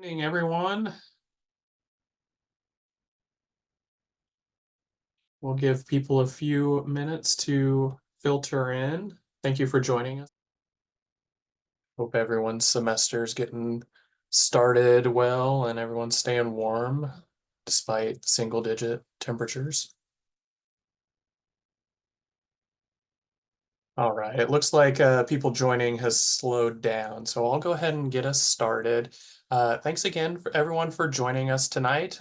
Evening, everyone. We'll give people a few minutes to filter in. Thank you for joining us. Hope everyone's semester is getting started well and everyone's staying warm despite single-digit temperatures. All right, it looks like people joining has slowed down, so I'll go ahead and get us started. Thanks again for everyone for joining us tonight.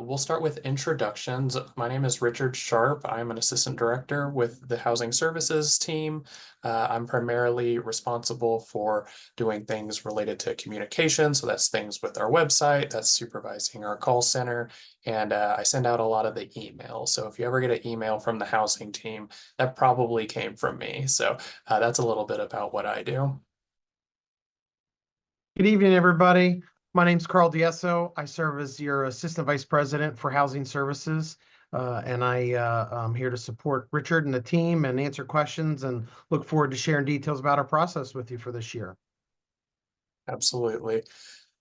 We'll start with introductions. My name is Richard Sharp. I'm an assistant director with the housing services team. I'm primarily responsible for doing things related to communication. So that's things with our website, that's supervising our call center, and I send out a lot of the emails. So if you ever get an email from the housing team, that probably came from me. So that's a little bit about what I do. Good evening, everybody. My name's Carl Diesso. I serve as your Assistant Vice President for Housing Services. And I'm here to support Richard and the team and answer questions and look forward to sharing details about our process with you for this year. Absolutely.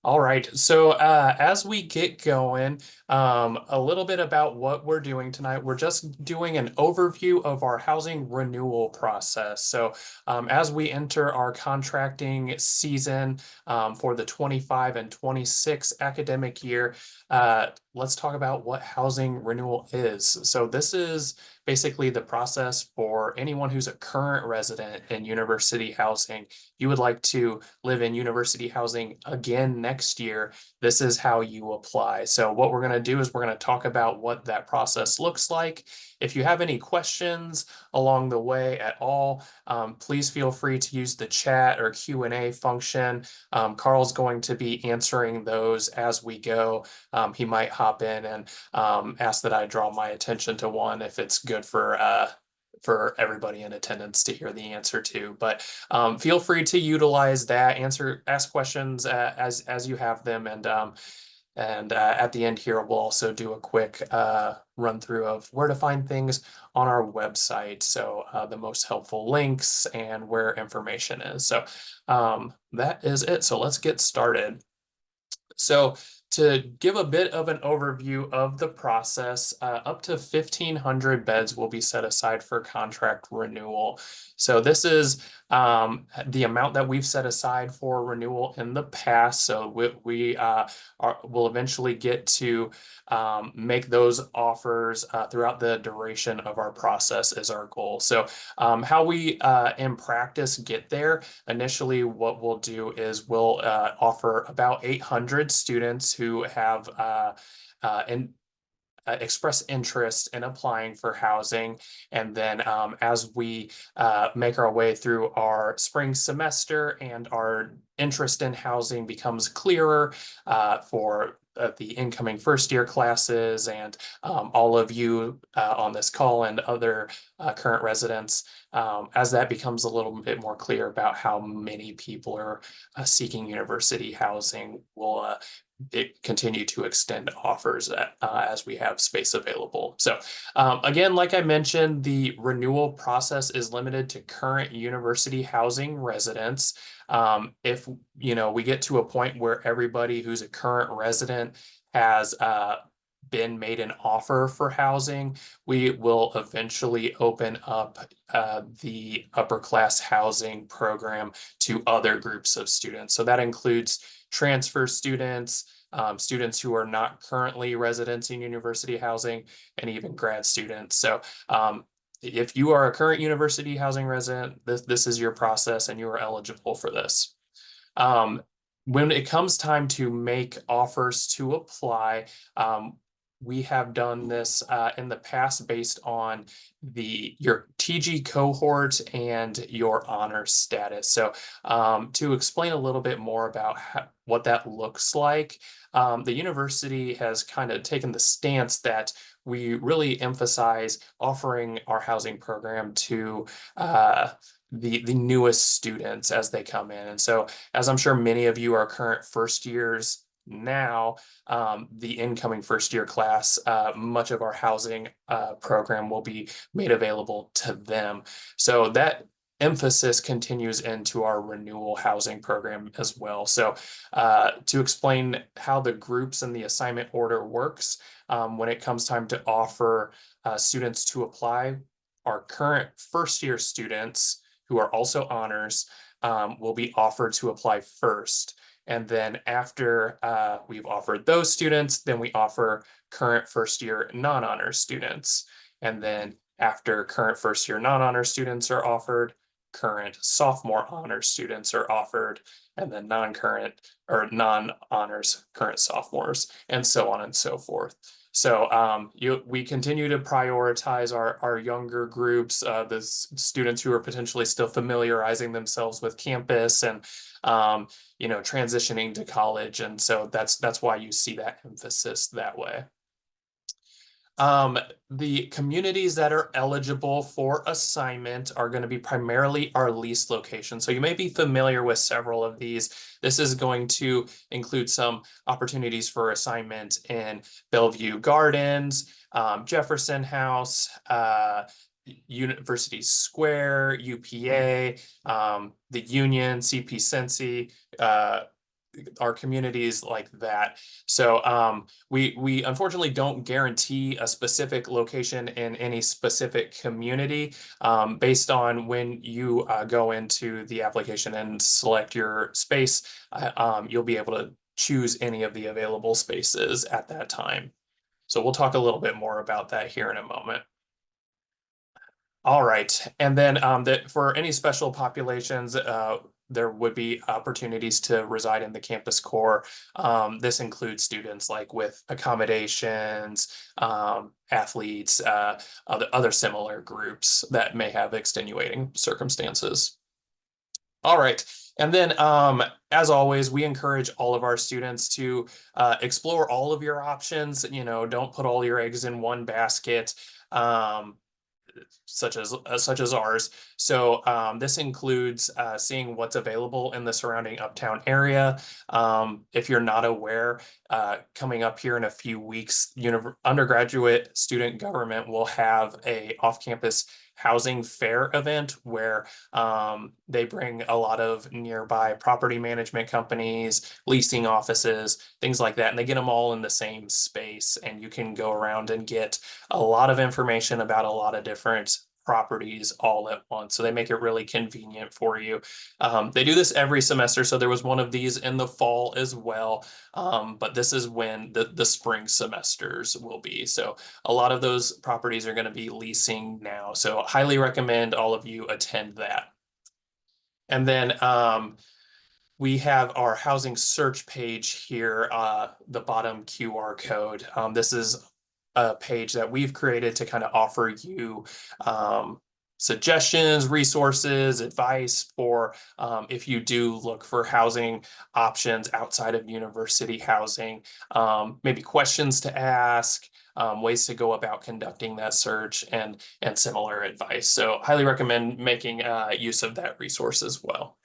All right. So as we get going, a little bit about what we're doing tonight. We're just doing an overview of our housing renewal process. So as we enter our contracting season for the 25 and 26 academic year, let's talk about what housing renewal is. So this is basically the process for anyone who's a current resident in university housing. You would like to live in university housing again next year, this is how you apply. So what we're going to do is we're going to talk about what that process looks like. If you have any questions along the way at all, please feel free to use the chat or Q&A function. Carl's going to be answering those as we go. He might hop in and ask that I draw my attention to one if it's good for everybody in attendance to hear the answer to. But feel free to utilize that, ask questions as you have them, and at the end here, we'll also do a quick run through of where to find things on our website. So the most helpful links and where information is. So that is it. So let's get started. So to give a bit of an overview of the process, up to 1,500 beds will be set aside for contract renewal. So this is the amount that we've set aside for renewal in the past. So will eventually get to make those offers throughout the duration of our process is our goal. So how we in practice get there, initially what we'll do is we'll offer about 800 students who have express interest in applying for housing. And then as we make our way through our spring semester and our interest in housing becomes clearer for the incoming first year classes and all of you on this call and other current residents, as that becomes a little bit more clear about how many people are seeking university housing, we'll continue to extend offers as we have space available. So again, like I mentioned, the renewal process is limited to current university housing residents. If we get to a point where everybody who's a current resident has been made an offer for housing, we will eventually open up the upper class housing program to other groups of students. So that includes transfer students, students who are not currently residents in university housing, and even grad students. So if you are a current university housing resident, this is your process and you are eligible for this. When it comes time to make offers to apply, we have done this in the past based on your TG cohort and your honor status. So to explain a little bit more about what that looks like, the university has kind of taken the stance that we really emphasize offering our housing program to the newest students as they come in. And so, as I'm sure many of you are current first years now, the incoming first year class, much of our housing program will be made available to them. So that emphasis continues into our renewal housing program as well. So to explain how the groups and the assignment order works, when it comes time to offer students to apply, our current first year students who are also honors will be offered to apply first. And then after we've offered those students, then we offer current first year non-honor students. And then after current first year non-honor students are offered, current sophomore honors students are offered, and then non-current or non-honors current sophomores, and so on and so forth. So we continue to prioritize our younger groups, the students who are potentially still familiarizing themselves with campus and transitioning to college. And so that's why you see that emphasis that way. Um, the communities that are eligible for assignment are going to be primarily our lease location. So you may be familiar with several of these. This is going to include some opportunities for assignment in Bellevue Gardens, Jefferson House, University Square, UPA, the Union, CP Sensi, our communities like that. So we unfortunately don't guarantee a specific location in any specific community based on when you go into the application and select your space. You'll be able to choose any of the available spaces at that time. So we'll talk a little bit more about that here in a moment. All right. And then that for any special populations, there would be opportunities to reside in the campus core. This includes students like with accommodations, athletes, other similar groups that may have extenuating circumstances. All right. And then, as always, we encourage all of our students to explore all of your options. Don't put all your eggs in one basket. Such as ours. So this includes seeing what's available in the surrounding uptown area. If you're not aware, coming up here in a few weeks, undergraduate student government will have a off-campus housing fair event where they bring a lot of nearby property management companies, leasing offices, things like that, and they get them all in the same space, and you can go around and get a lot of information about a lot of different properties all at once. So they make it really convenient for you. They do this every semester. So there was one of these in the fall as well. But this is when the spring semesters will be. So a lot of those properties are going to be leasing now. So highly recommend all of you attend that. And then we have our housing search page here, the bottom QR code. This is a page that we've created to kind of offer you suggestions, resources, advice for if you do look for housing options outside of university housing, maybe questions to ask, ways to go about conducting that search, and similar advice. So highly recommend making use of that resource as well.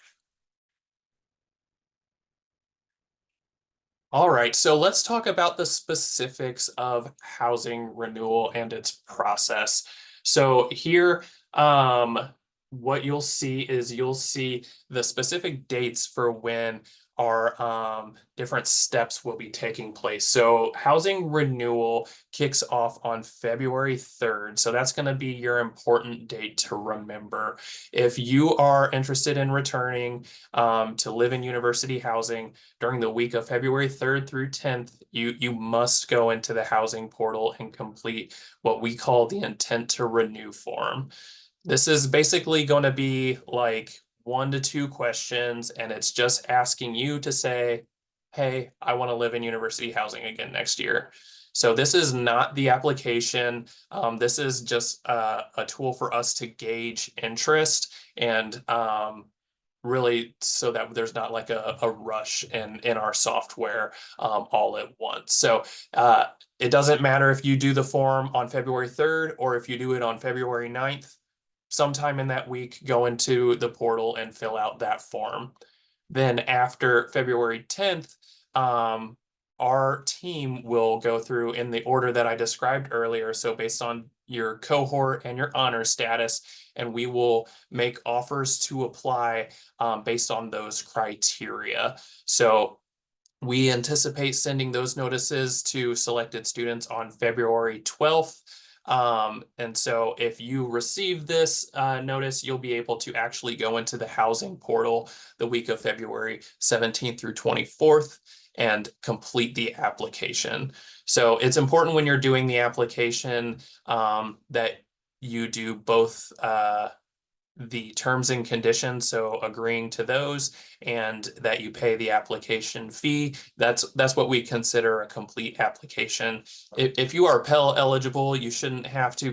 All right, so let's talk about the specifics of housing renewal and its process. So here, what you'll see the specific dates for when our different steps will be taking place. So housing renewal kicks off on February 3rd. So that's going to be your important date to remember. If you are interested in returning to live in university housing, during the week of February 3rd through 10th, you must go into the housing portal and complete what we call the intent to renew form. This is basically going to be like 1 to 2 questions, and it's just asking you to say, hey, I want to live in university housing again next year. So this is not the application. This is just a tool for us to gauge interest and really so that there's not like a rush in our software all at once. So it doesn't matter if you do the form on February 3rd or if you do it on February 9th. Sometime in that week, go into the portal and fill out that form. Then after February 10th, our team will go through in the order that I described earlier. So based on your cohort and your honor status, and we will make offers to apply based on those criteria. So we anticipate sending those notices to selected students on February 12th. And so if you receive this notice, you'll be able to actually go into the housing portal the week of February 17th through 24th and complete the application. So it's important when you're doing the application that you do both the terms and conditions, so agreeing to those, and that you pay the application fee. That's what we consider a complete application. If you are Pell eligible, you shouldn't have to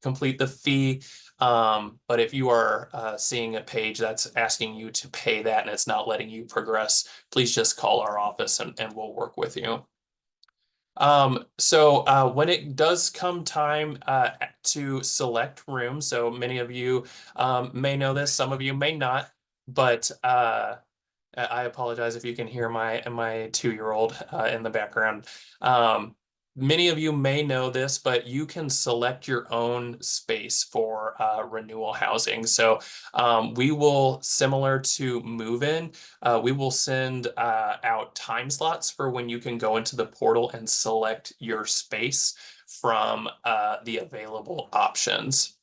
complete the fee. But if you are seeing a page that's asking you to pay that and it's not letting you progress, please just call our office and we'll work with you. So when it does come time to select rooms, so many of you may know this, some of you may not, but I apologize if you can hear my 2-year-old in the background. Many of you may know this, but you can select your own space for renewal housing. So we will, similar to move-in, we will send out time slots for when you can go into the portal and select your space from the available options.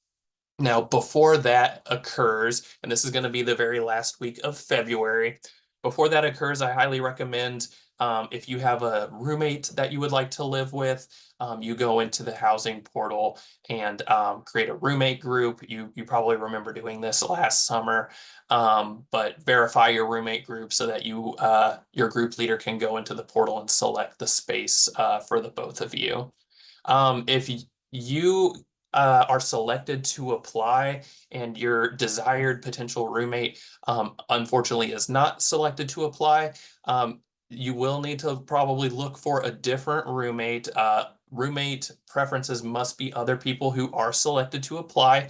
Now, before that occurs, and this is going to be the very last week of February, before that occurs, I highly recommend if you have a roommate that you would like to live with, you go into the housing portal and create a roommate group. You probably remember doing this last summer, but verify your roommate group so that your group leader can go into the portal and select the space for the both of you. If you are selected to apply and your desired potential roommate unfortunately is not selected to apply, you will need to probably look for a different roommate. Roommate preferences must be other people who are selected to apply.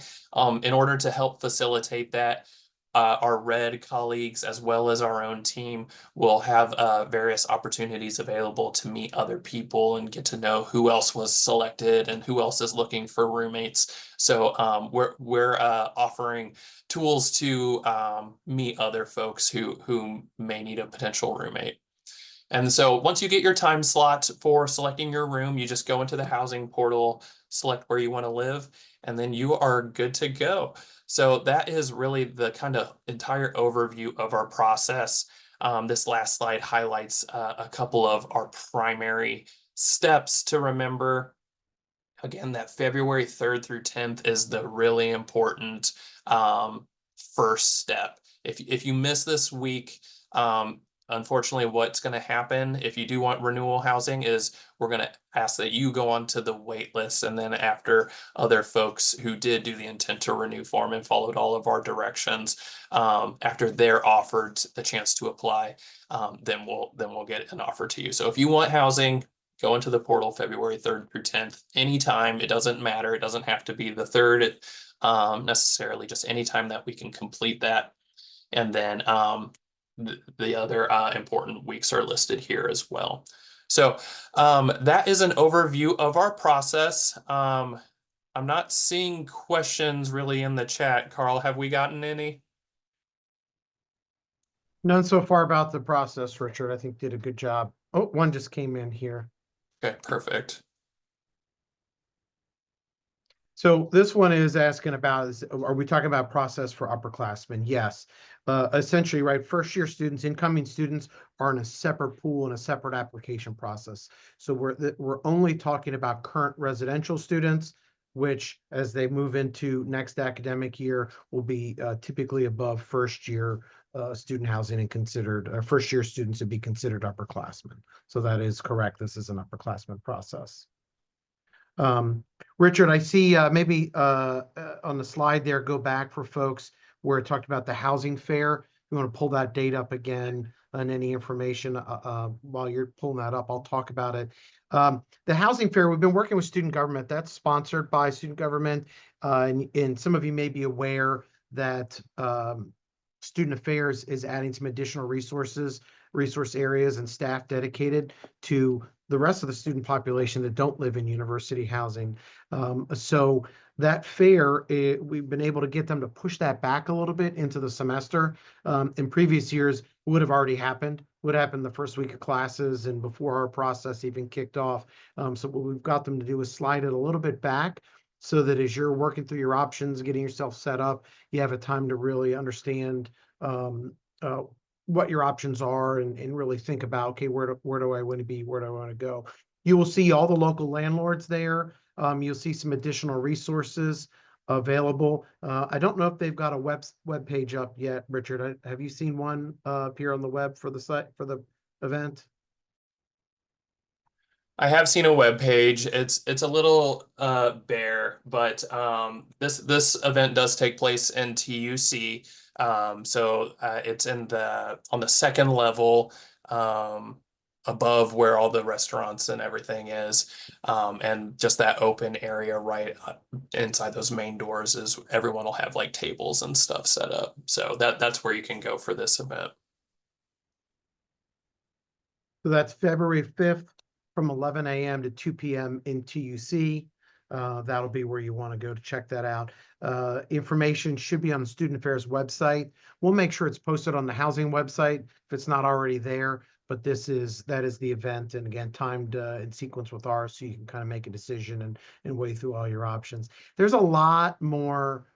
In order to help facilitate that, our RED colleagues, as well as our own team, will have various opportunities available to meet other people and get to know who else was selected and who else is looking for roommates. So we're offering tools to meet other folks who may need a potential roommate. And so once you get your time slot for selecting your room, you just go into the housing portal, select where you want to live, and then you are good to go. So that is really the kind of entire overview of our process. This last slide highlights a couple of our primary steps to remember. Again, that February 3rd through 10th is the really important first step. If you miss this week, unfortunately, what's going to happen if you do want renewal housing is we're going to ask that you go onto the wait list. And then after other folks who did do the intent to renew form and followed all of our directions, after they're offered the chance to apply, then we'll get an offer to you. So if you want housing, go into the portal February 3rd through 10th, anytime. It doesn't matter. It doesn't have to be the 3rd necessarily, just anytime that we can complete that. And then the other important weeks are listed here as well. So that is an overview of our process. I'm not seeing questions really in the chat. Carl, have we gotten any? None so far about the process, Richard. I think did a good job. Oh, one just came in here. Okay, perfect. So this one is asking about, are we talking about process for upperclassmen? Yes. Essentially, right, first-year students, incoming students are in a separate pool and a separate application process. So we're only talking about current residential students, which as they move into next academic year will be typically above first-year student housing and considered first-year students would be considered upperclassmen. So that is correct. This is an upperclassmen process. Richard, I see maybe on the slide there, go back for folks where it talked about the housing fair. You want to pull that date up again and any information while you're pulling that up, I'll talk about it. The housing fair, we've been working with student government. That's sponsored by student government. And some of you may be aware that Student Affairs is adding some additional resource areas and staff dedicated to the rest of the student population that don't live in university housing. So that fair, we've been able to get them to push that back a little bit into the semester. In previous years, would have already happened, would happen the first week of classes and before our process even kicked off. So what we've got them to do is slide it a little bit back so that as you're working through your options, getting yourself set up, you have a time to really understand um, uh, what your options are and really think about, okay, where do I want to be? Where do I want to go? You will see all the local landlords there. You'll see some additional resources available. I don't know if they've got a web page up yet, Richard. Have you seen one appear on the web for the site for the event? I have seen a web page. It's a little bare, but this event does take place in TUC. So it's in the on the second level, um, above where all the restaurants and everything is, and just that open area right inside those main doors is everyone will have like tables and stuff set up. So that's where you can go for this event. So that's February 5th from 11 a.m. to 2 p.m. in TUC. That'll be where you want to go to check that out. Information should be on the Student Affairs website. We'll make sure it's posted on the housing website if it's not already there. But that is the event, and again, timed in sequence with ours, so you can kind of make a decision and weigh through all your options. There's a lot more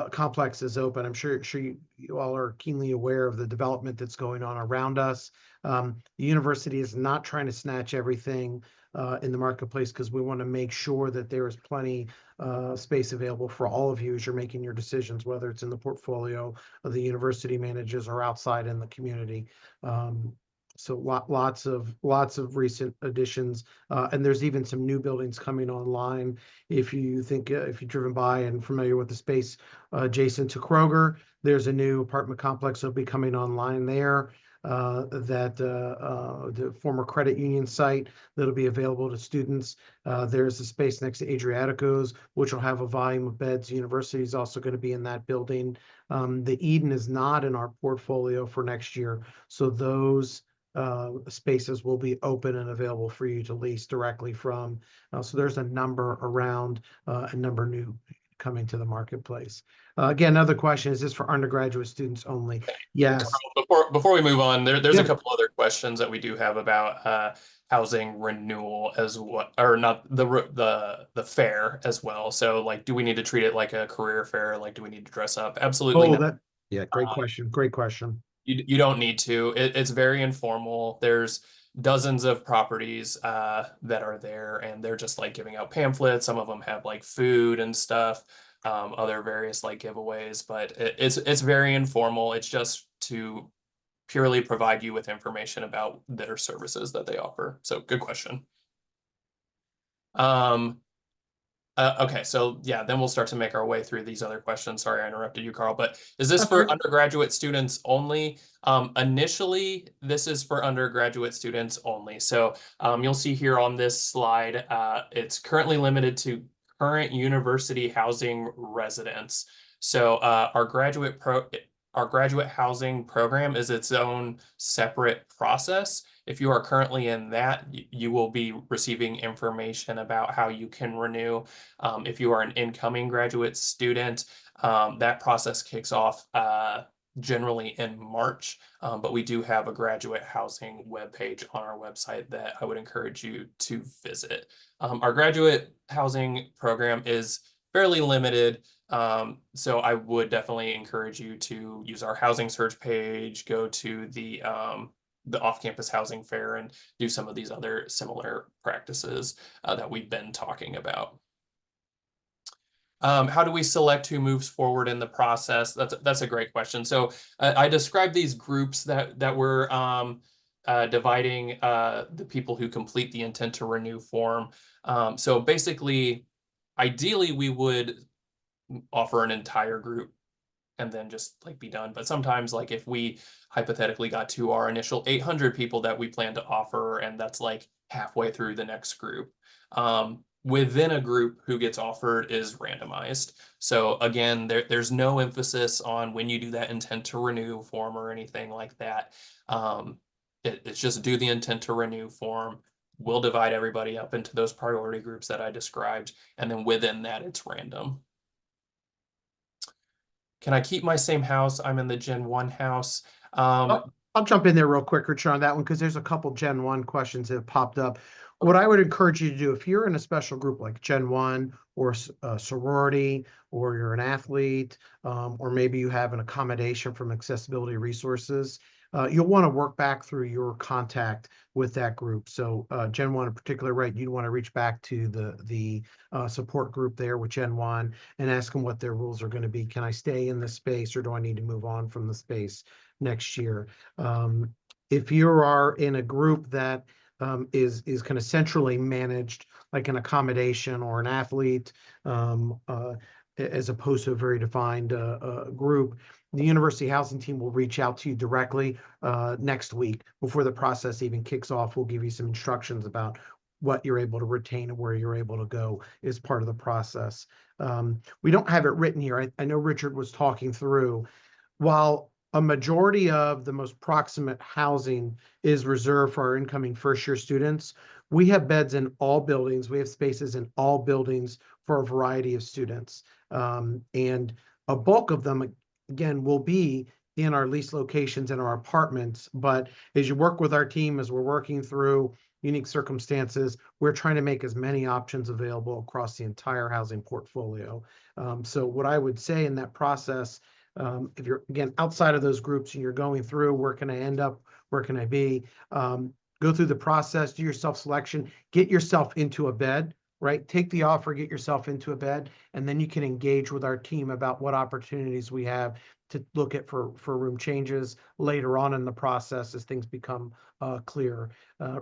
complexes open. I'm sure you all are keenly aware of the development that's going on around us. The university is not trying to snatch everything in the marketplace because we want to make sure that there is plenty space available for all of you as you're making your decisions, whether it's in the portfolio of the university managers or outside in the community. So lots of recent additions, and there's even some new buildings coming online. If you've driven by and familiar with the space adjacent to Kroger, there's a new apartment complex that'll be coming online there. The former credit union site that'll be available to students. There's a space next to Adriatico's, which will have a volume of beds. The university is also going to be in that building. The Eden is not in our portfolio for next year, so those spaces will be open and available for you to lease directly from. So there's a number around, a number new coming to the marketplace. Again, another question, is this for undergraduate students only? Yes. Carl, before we move on, there's a Yeah. couple other questions that we do have about housing renewal as well, or not the fair as well. So like, do we need to treat it like a career fair? Like, do we need to dress up? Absolutely Oh, not. that, yeah, great question. Great question. You don't need to. It's very informal. There's dozens of properties that are there, and they're just like giving out pamphlets. Some of them have like food and stuff, other various like giveaways, but it's very informal. It's just to purely provide you with information about their services that they offer. So good question. Um, okay, so yeah, then we'll start to make our way through these other questions. Sorry, I interrupted you, Carl, but is this That's for good. undergraduate students only? Initially, this is for undergraduate students only. So you'll see here on this slide, it's currently limited to current university housing residents. So our graduate housing program is its own separate process. If you are currently in that, you will be receiving information about how you can renew. If you are an incoming graduate student, that process kicks off generally in March, but we do have a graduate housing webpage on our website that I would encourage you to visit. Our graduate housing program is fairly limited, so I would definitely encourage you to use our housing search page, go to the off-campus housing fair, and do some of these other similar practices that we've been talking about. How do we select who moves forward in the process? That's a great question. So I described these groups that we're dividing the people who complete the intent to renew form. So basically, ideally, we would offer an entire group and then just like be done. But sometimes, like if we hypothetically got to our initial 800 people that we plan to offer, and that's like halfway through the next group, within a group who gets offered is randomized. So again, there's no emphasis on when you do that intent to renew form or anything like that. It's just do the intent to renew form. we'll divide everybody up into those priority groups that I described, and then within that, it's random. Can I keep my same house? I'm in the Gen 1 house. I'll jump in there real quick, Richard, on that one, because there's a couple Gen 1 questions that have popped up. What I would encourage you to do, if you're in a special group like Gen 1 or a sorority, or you're an athlete, or maybe you have an accommodation from accessibility resources, you'll want to work back through your contact with that group. So Gen 1 in particular, right, you'd want to reach back to the support group there with Gen 1 and ask them what their rules are going to be. Can I stay in this space, or do I need to move on from the space next year? If you are in a group that is kind of centrally managed, like an accommodation or an athlete, as opposed to a very defined group, the university housing team will reach out to you directly next week before the process even kicks off. We'll give you some instructions about what you're able to retain and where you're able to go as part of the process. We don't have it written here. I know Richard was talking through, while a majority of the most proximate housing is reserved for our incoming first-year students, we have beds in all buildings. We have spaces in all buildings for a variety of students. And a bulk of them, again, will be in our lease locations in our apartments. But as you work with our team, as we're working through unique circumstances, we're trying to make as many options available across the entire housing portfolio. So what I would say in that process, if you're, again, outside of those groups and you're going through, where can I end up? Where can I be? Go through the process, do your self-selection, get yourself into a bed, right? Take the offer, get yourself into a bed, and then you can engage with our team about what opportunities we have to look at for room changes later on in the process as things become clearer.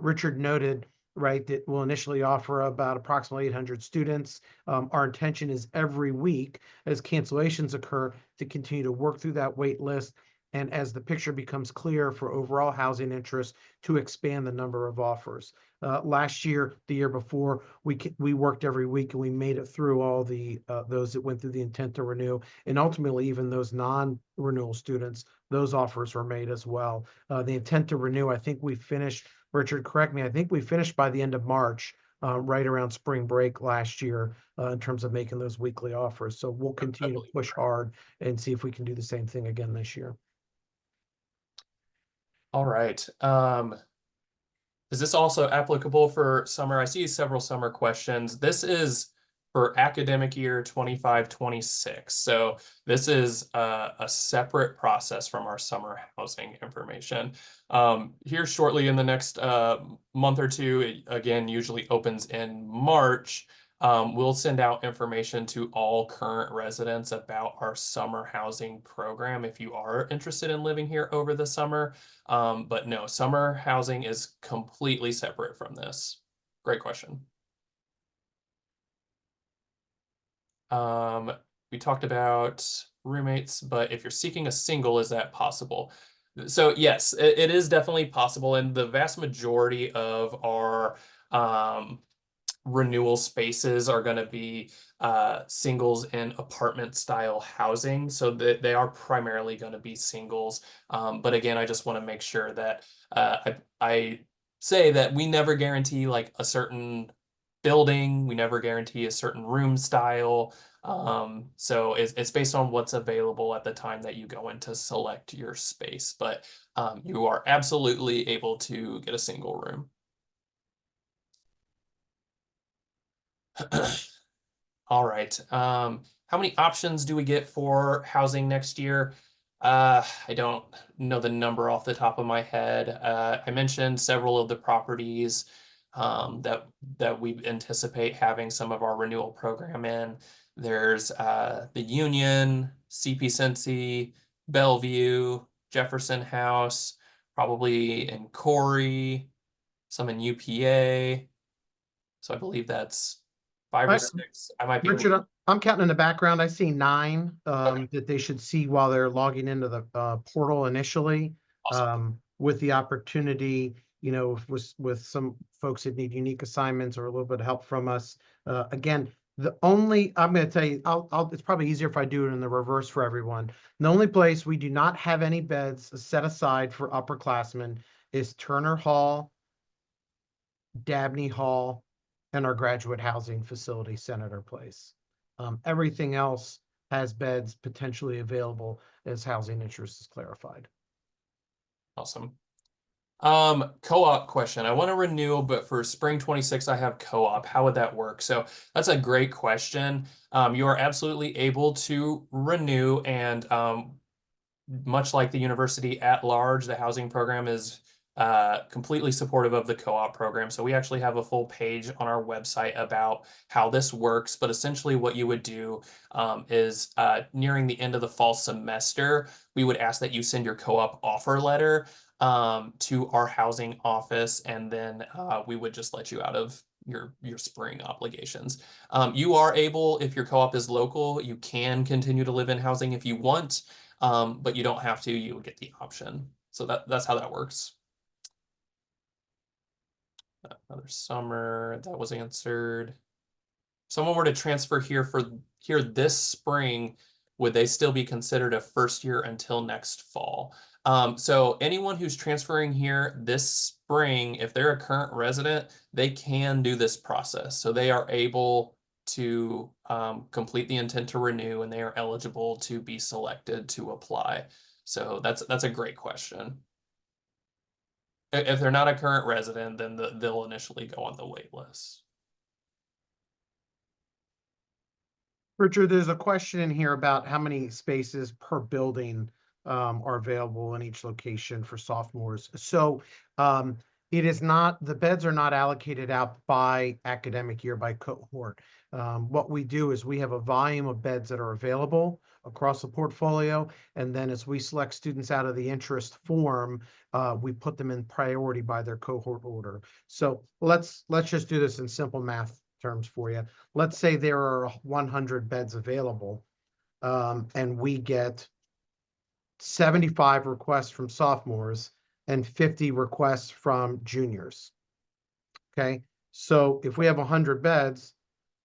Richard noted, right, that we'll initially offer about approximately 800 students. Our intention is every week, as cancellations occur, to continue to work through that wait list, and as the picture becomes clear for overall housing interest, to expand the number of offers. Last year, the year before, we worked every week, and we made it through all the those that went through the intent to renew, and ultimately even those non-renewal students, those offers were made as well. The intent to renew, I think we finished, Richard, correct me, I think we finished by the end of March, right around spring break last year, in terms of making those weekly offers. So we'll continue to push hard and see if we can do the same thing again this year. All right. Is this also applicable for summer? I see several summer questions. This is for academic year 25-26. So this is a separate process from our summer housing information. Here shortly in the next month or two, it again usually opens in March. We'll send out information to all current residents about our summer housing program if you are interested in living here over the summer. But no, summer housing is completely separate from this. Great question. We talked about roommates, but if you're seeking a single, is that possible? So yes, it is definitely possible, and the vast majority of our renewal spaces are going to be singles in apartment style housing. So they are primarily going to be singles. But again, I just want to make sure that I say that we never guarantee like a certain building. We never guarantee a certain room style. So it's based on what's available at the time that you go in to select your space. But you are absolutely able to get a single room. All right. How many options do we get for housing next year? I don't know the number off the top of my head. I mentioned several of the properties that we anticipate having some of our renewal program in. There's the Union, CP Cincy, Bellevue, Jefferson House, probably in Corey, some in UPA. So I believe that's five or I, six. I might be. Richard, I'm counting in the background. I see 9 Okay, that they should see while they're logging into the portal initially, awesome. with the opportunity, with some folks that need unique assignments or a little bit of help from us. Again, I'm going to tell you, it's probably easier if I do it in the reverse for everyone. The only place we do not have any beds set aside for upperclassmen is Turner Hall, Dabney Hall, and our graduate housing facility, Senator Place. Everything else has beds potentially available as housing interest is clarified. Awesome. Co-op question. I want to renew, but for spring 26, I have co-op. How would that work? So that's a great question. You are absolutely able to renew, and much like the university at large, the housing program is completely supportive of the co-op program. So we actually have a full page on our website about how this works. But essentially, what you would do is nearing the end of the fall semester, we would ask that you send your co-op offer letter to our housing office, and then we would just let you out of your spring obligations. You are able, if your co-op is local, you can continue to live in housing if you want, but you don't have to. You would get the option. So that's how that works. Another summer, that was answered. Someone were to transfer here this spring, would they still be considered a first year until next fall? So anyone who's transferring here this spring, if they're a current resident, they can do this process. So they are able to complete the intent to renew, and they are eligible to be selected to apply. So that's a great question. If they're not a current resident, then they'll initially go on the wait list. Richard, there's a question in here about how many spaces per building are available in each location for sophomores. So it is not, the beds are not allocated out by academic year, by cohort. What we do is we have a volume of beds that are available across the portfolio. And then as we select students out of the interest form, we put them in priority by their cohort order. So let's just do this in simple math terms for you. Let's say there are 100 beds available, and we get 75 requests from sophomores and 50 requests from juniors. Okay, so if we have 100 beds,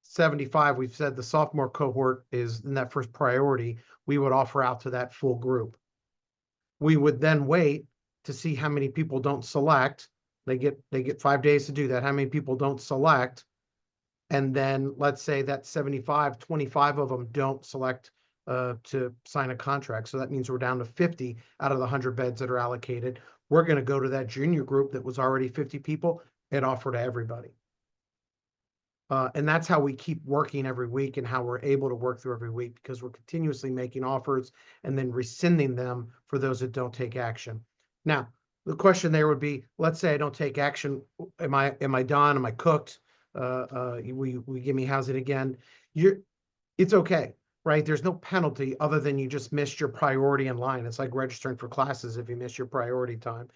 75, we've said the sophomore cohort is in that first priority, we would offer out to that full group. We would then wait to see how many people don't select. They get 5 days to do that. How many people don't select? And then let's say that 75, 25 of them don't select to sign a contract. So that means we're down to 50 out of the 100 beds that are allocated. We're going to go to that junior group that was already 50 people and offer to everybody. And that's how we keep working every week, and how we're able to work through every week, because we're continuously making offers and then rescinding them for those that don't take action. Now, the question there would be, let's say I don't take action. Am I done? Am I cooked? We give me housing again. It's okay, right? There's no penalty other than you just missed your priority in line. It's like registering for classes if you miss your priority time.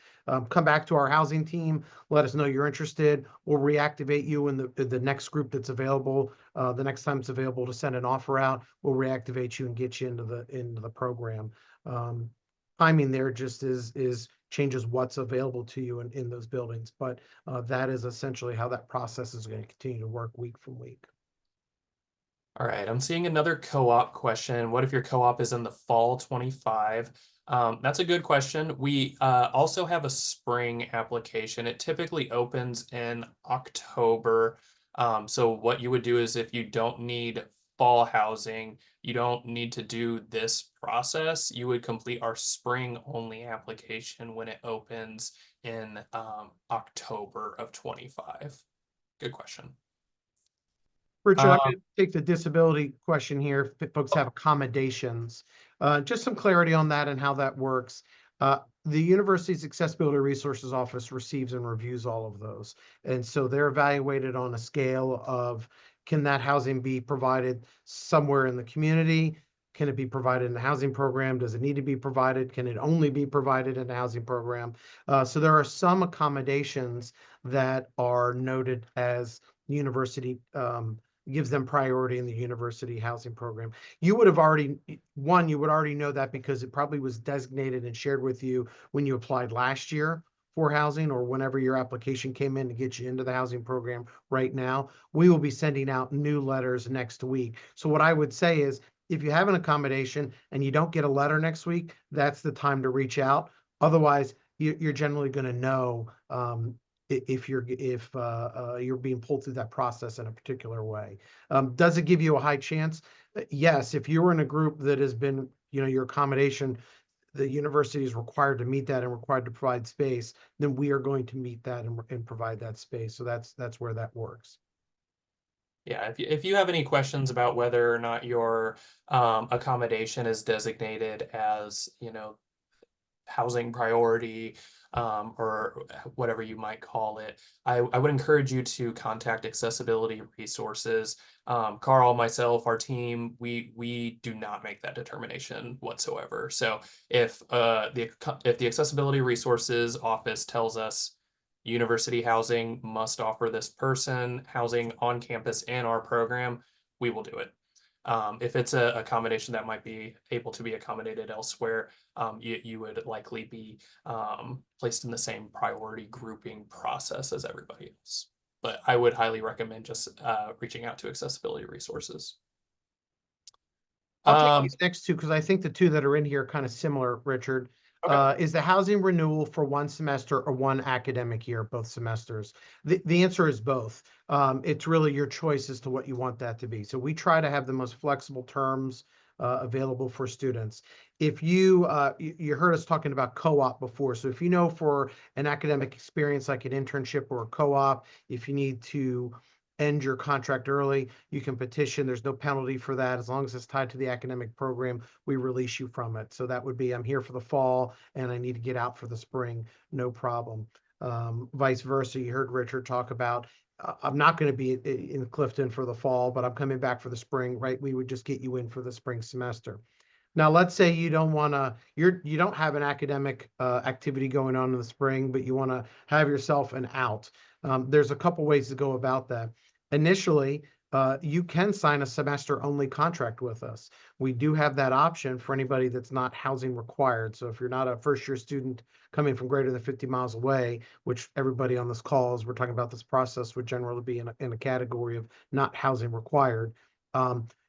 Come back to our housing team, let us know you're interested. We'll reactivate you in the next group that's available. The next time it's available to send an offer out, we'll reactivate you and get you into the program. Timing there just is changes what's available to you in those buildings, but that is essentially how that process is going to continue to work week from week. All right, I'm seeing another co-op question. What if your co-op is in the fall 25? That's a good question. We also have a spring application. It typically opens in October. So what you would do is, if you don't need fall housing, you don't need to do this process. You would complete our spring only application when it opens in October of 25. Good question. Richard, I'm Um, going to take the disability question here. If folks have accommodations, just some clarity on that and how that works. The university's accessibility resources office receives and reviews all of those. And so they're evaluated on a scale of, can that housing be provided somewhere in the community? Can it be provided in the housing program? Does it need to be provided? Can it only be provided in the housing program? So there are some accommodations that are noted as university gives them priority in the university housing program. You would already know that because it probably was designated and shared with you when you applied last year for housing, or whenever your application came in to get you into the housing program. Right now, we will be sending out new letters next week. So what I would say is, if you have an accommodation and you don't get a letter next week, that's the time to reach out. Otherwise, you're generally going to know if you're being pulled through that process in a particular way. Does it give you a high chance? Yes, if you're in a group that has been, your accommodation, the university is required to meet that and required to provide space, then we are going to meet that and provide that space. So that's where that works. Yeah, if you have any questions about whether or not your accommodation is designated as, housing priority, or whatever you might call it, I would encourage you to contact accessibility resources. Carl, myself, our team, we do not make that determination whatsoever. So if the accessibility resources office tells us university housing must offer this person housing on campus in our program, we will do it. If it's a accommodation that might be able to be accommodated elsewhere, you would likely be placed in the same priority grouping process as everybody else. But I would highly recommend just reaching out to accessibility resources. I'll take Um, these next two because I think the two that are in here are kind of similar, Richard. okay. Is the housing renewal for one semester or one academic year, both semesters? The answer is both. It's really your choice as to what you want that to be. So we try to have the most flexible terms available for students. If you heard us talking about co-op before, so if you know for an academic experience like an internship or a co-op, if you need to end your contract early, you can petition. There's no penalty for that. As long as it's tied to the academic program, we release you from it. So that would be, I'm here for the fall and I need to get out for the spring, no problem. Vice versa, you heard Richard talk about, I'm not going to be in Clifton for the fall, but I'm coming back for the spring, right? We would just get you in for the spring semester. Now, let's say you don't want to, you don't have an academic activity going on in the spring, but you want to have yourself an out. There's a couple ways to go about that. Initially, you can sign a semester only contract with us. We do have that option for anybody that's not housing required. So if you're not a first year student coming from greater than 50 miles away, which everybody on this call, as we're talking about this process, would generally be in a category of not housing required,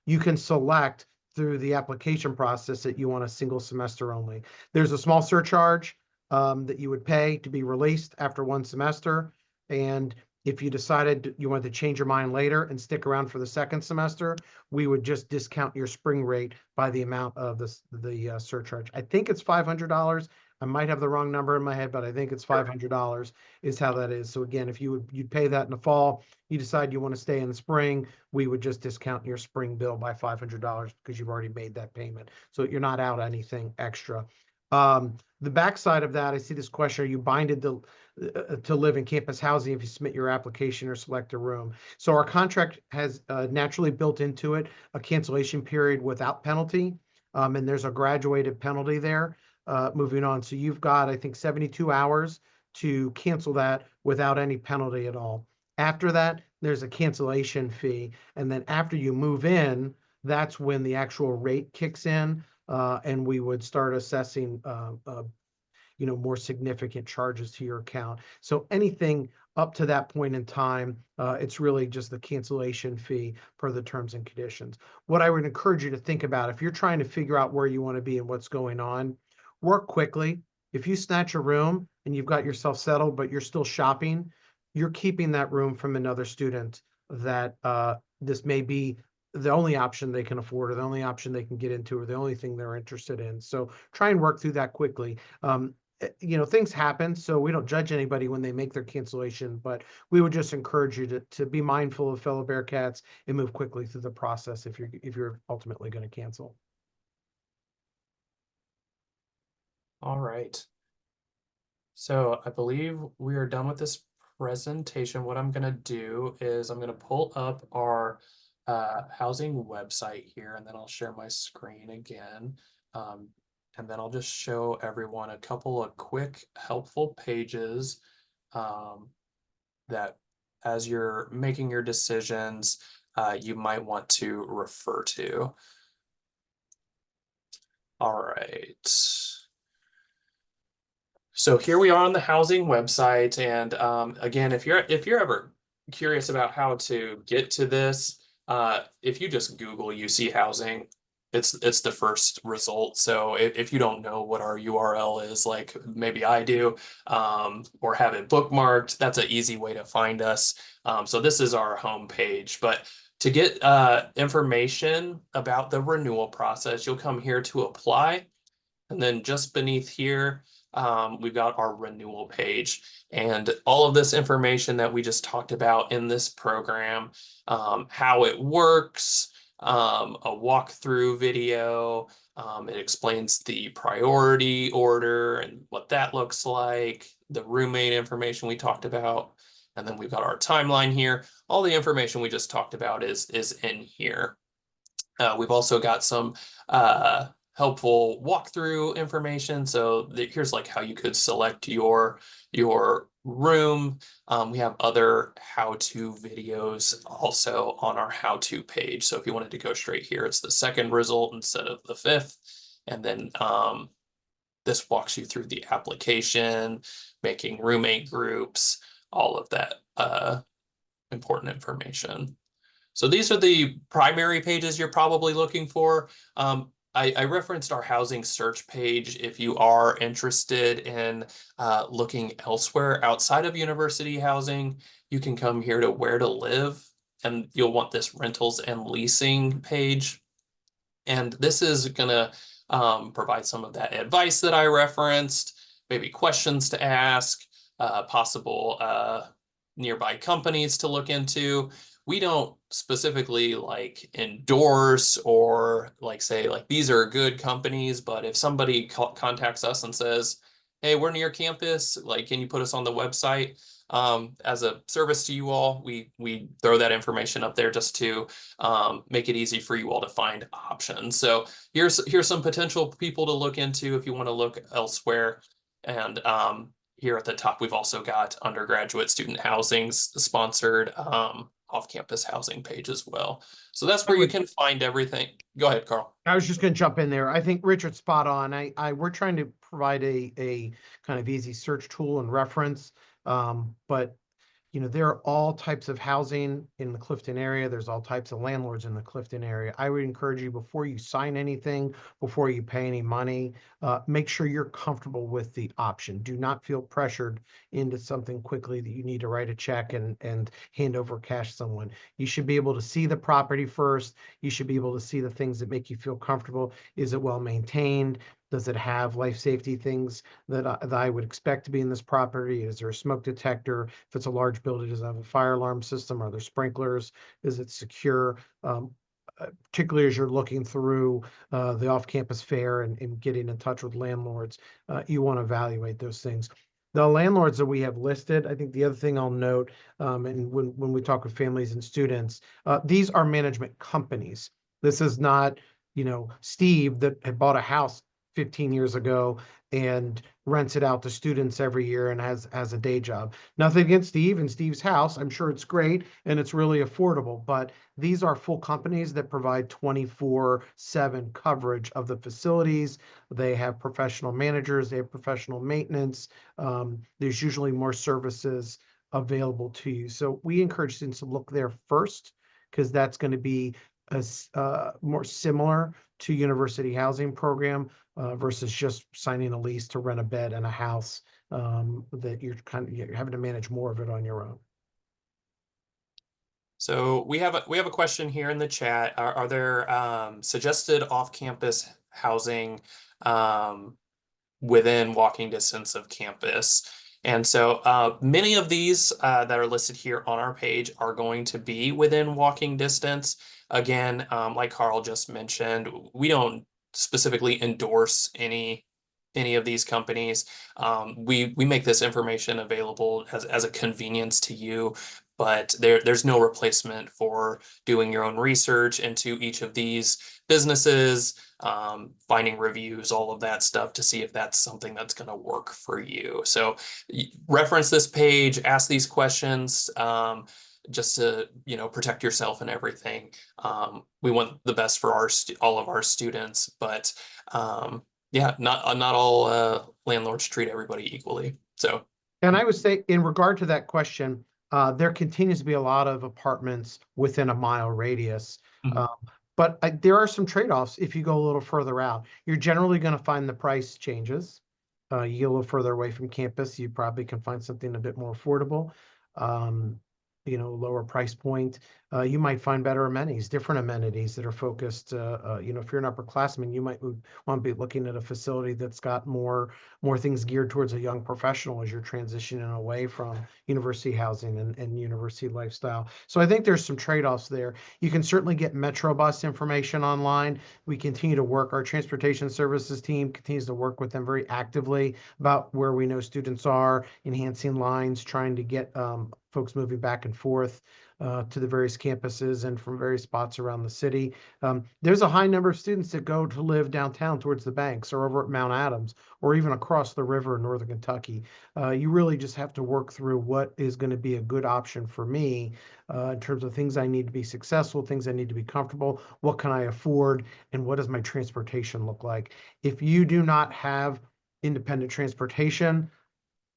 you can select through the application process that you want a single semester only. There's a small surcharge that you would pay to be released after one semester. And if you decided you wanted to change your mind later and stick around for the second semester, we would just discount your spring rate by the amount of the surcharge. I think it's $500. I might have the wrong number in my head, but I think it's Sure. $500 is how that is. So again, if you'd pay that in the fall, you decide you want to stay in the spring, we would just discount your spring bill by $500 because you've already made that payment. So you're not out anything extra. The backside of that, I see this question: are you binded to live in campus housing if you submit your application or select a room? So our contract has naturally built into it a cancellation period without penalty, and there's a graduated penalty there. Moving on, so you've got, I think, 72 hours to cancel that without any penalty at all. After that, there's a cancellation fee, and then after you move in, that's when the actual rate kicks in, and we would start assessing more significant charges to your account. So anything up to that point in time, it's really just the cancellation fee per the terms and conditions. What I would encourage you to think about, if you're trying to figure out where you want to be and what's going on, work quickly. If you snatch a room and you've got yourself settled, but you're still shopping, you're keeping that room from another student that this may be the only option they can afford or the only option they can get into or the only thing they're interested in. So try and work through that quickly. Things happen, so we don't judge anybody when they make their cancellation, but we would just encourage you to be mindful of fellow Bearcats and move quickly through the process if you're ultimately going to cancel. All right. So I believe we are done with this presentation. What I'm going to do is I'm going to pull up our housing website here, and then I'll share my screen again. And then I'll just show everyone a couple of quick, helpful pages that as you're making your decisions, you might want to refer to. All right. So here we are on the housing website, and again, if you're ever curious about how to get to this, if you just Google UC housing, it's the first result. So if you don't know what our URL is, like maybe I do, or have it bookmarked, that's an easy way to find us. So this is our home page. But to get information about the renewal process, you'll come here to apply. And then just beneath here, we've got our renewal page. And all of this information that we just talked about in this program, how it works, a walkthrough video. It explains the priority order and what that looks like, the roommate information we talked about. And then we've got our timeline here. All the information we just talked about is in here. We've also got some helpful walkthrough information. So here's like how you could select your room. We have other how-to videos also on our how-to page. So if you wanted to go straight here, it's the second result instead of the fifth. And then this walks you through the application, making roommate groups, all of that important information. So these are the primary pages you're probably looking for. I referenced our housing search page. If you are interested in looking elsewhere outside of university housing, you can come here to where to live, and you'll want this rentals and leasing page. And this is going to provide some of that advice that I referenced, maybe questions to ask, possible nearby companies to look into. We don't specifically like endorse or like say like these are good companies, but if somebody contacts us and says, hey, we're near campus, like can you put us on the website? As a service to you all, we throw that information up there just to make it easy for you all to find options. So here's some potential people to look into if you want to look elsewhere. And here at the top, we've also got undergraduate student housing's sponsored off-campus housing page as well. So that's I where you would can find everything. Go ahead, Carl. I was just going to jump in there. I think Richard's spot on. We're trying to provide a kind of easy search tool and reference. But there are all types of housing in the Clifton area. There's all types of landlords in the Clifton area. I would encourage you before you sign anything, before you pay any money, make sure you're comfortable with the option. Do not feel pressured into something quickly that you need to write a check and hand over cash to someone. You should be able to see the property first. You should be able to see the things that make you feel comfortable. Is it well maintained? Does it have life safety things that I would expect to be in this property? Is there a smoke detector? If it's a large building, does it have a fire alarm system? Are there sprinklers? Is it secure? Particularly as you're looking through the off-campus fair and getting in touch with landlords, you want to evaluate those things. The landlords that we have listed, I think the other thing I'll note, and when we talk with families and students, these are management companies. This is not, Steve that had bought a house 15 years ago and rents it out to students every year and has a day job. Nothing against Steve and Steve's house. I'm sure it's great and it's really affordable, but these are full companies that provide 24/7 coverage of the facilities. They have professional managers, they have professional maintenance. There's usually more services available to you. So we encourage students to look there first because that's going to be more similar to university housing program versus just signing a lease to rent a bed in a house that you're having to manage more of it on your own. So we have a question here in the chat. Are there suggested off-campus housing within walking distance of campus? And so many of these that are listed here on our page are going to be within walking distance. Again, like Carl just mentioned, we don't specifically endorse any of these companies. We make this information available as a convenience to you, but there's no replacement for doing your own research into each of these businesses, finding reviews, all of that stuff to see if that's something that's going to work for you. So reference this page, ask these questions, just to protect yourself and everything. We want the best for all of our students, but yeah, not all landlords treat everybody equally. So And I would say, in regard to that question, there continues to be a lot of apartments within a mile radius. mhm. But there are some trade-offs if you go a little further out. You're generally going to find the price changes. You get a little further away from campus, you probably can find something a bit more affordable. Um, lower price point. You might find better amenities, different amenities that are focused. If you're an upperclassman, you might want to be looking at a facility that's got more things geared towards a young professional as you're transitioning away from university housing and university lifestyle. So I think there's some trade-offs there. You can certainly get Metro Bus information online. We continue to work, our transportation services team continues to work with them very actively about where we know students are, enhancing lines, trying to get folks moving back and forth to the various campuses and from various spots around the city. There's a high number of students that go to live downtown towards the banks or over at Mount Adams or even across the river in northern Kentucky. You really just have to work through what is going to be a good option for me in terms of things I need to be successful, things I need to be comfortable, what can I afford, and what does my transportation look like. If you do not have independent transportation,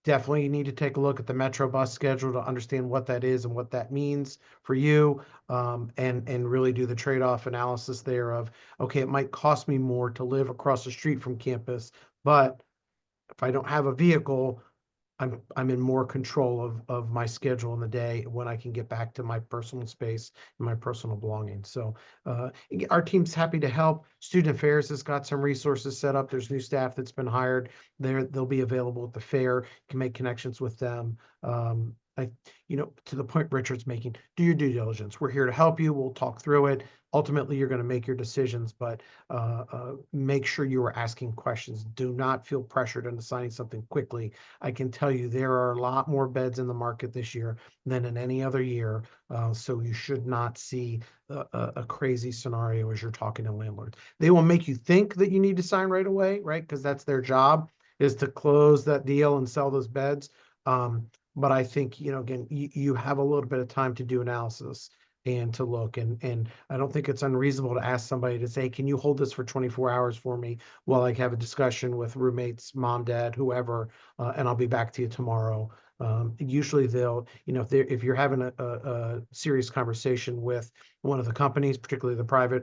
definitely you need to take a look at the Metro bus schedule to understand what that is and what that means for you, and really do the trade-off analysis there of, okay, it might cost me more to live across the street from campus, but if I don't have a vehicle, I'm in more control of my schedule in the day when I can get back to my personal space and my personal belongings. So our team's happy to help. Student Affairs has got some resources set up. There's new staff that's been hired. They'll be available at the fair. You can make connections with them. To the point Richard's making, do your due diligence. We're here to help you. We'll talk through it. Ultimately, you're going to make your decisions, but make sure you are asking questions. Do not feel pressured into signing something quickly. I can tell you there are a lot more beds in the market this year than in any other year. So you should not see a crazy scenario as you're talking to landlords. They will make you think that you need to sign right away, right? Because that's their job, is to close that deal and sell those beds. But I think, again, you have a little bit of time to do analysis and to look. And I don't think it's unreasonable to ask somebody to say, can you hold this for 24 hours for me while I have a discussion with roommates, mom, dad, whoever, and I'll be back to you tomorrow. Usually they'll, if you're having a serious conversation with one of the companies, particularly the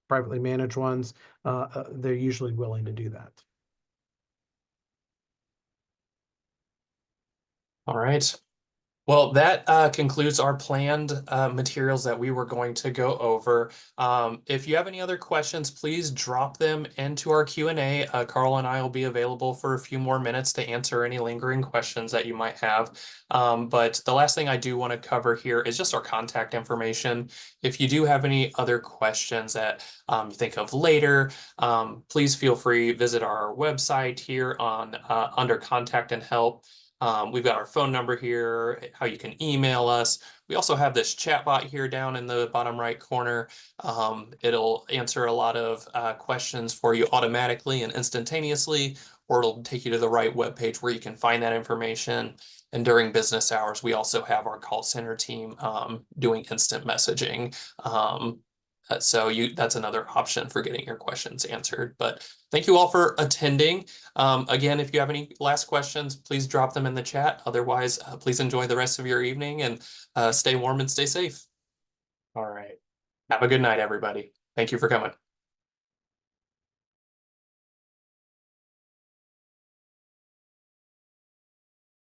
privately managed ones, they're usually willing to do that. All right. Well, that concludes our planned materials that we were going to go over. If you have any other questions, please drop them into our Q&A. Carl and I will be available for a few more minutes to answer any lingering questions that you might have. But the last thing I do want to cover here is just our contact information. If you do have any other questions that you think of later, please feel free to visit our website here on under Contact and Help. We've got our phone number here, how you can email us. We also have this chat bot here down in the bottom right corner. It'll answer a lot of questions for you automatically and instantaneously, or it'll take you to the right web page where you can find that information. And during business hours, we also have our call center team doing instant messaging. That's another option for getting your questions answered. But thank you all for attending. Again, if you have any last questions, please drop them in the chat. Otherwise, please enjoy the rest of your evening and stay warm and stay safe. All right. Have a good night, everybody. Thank you for coming.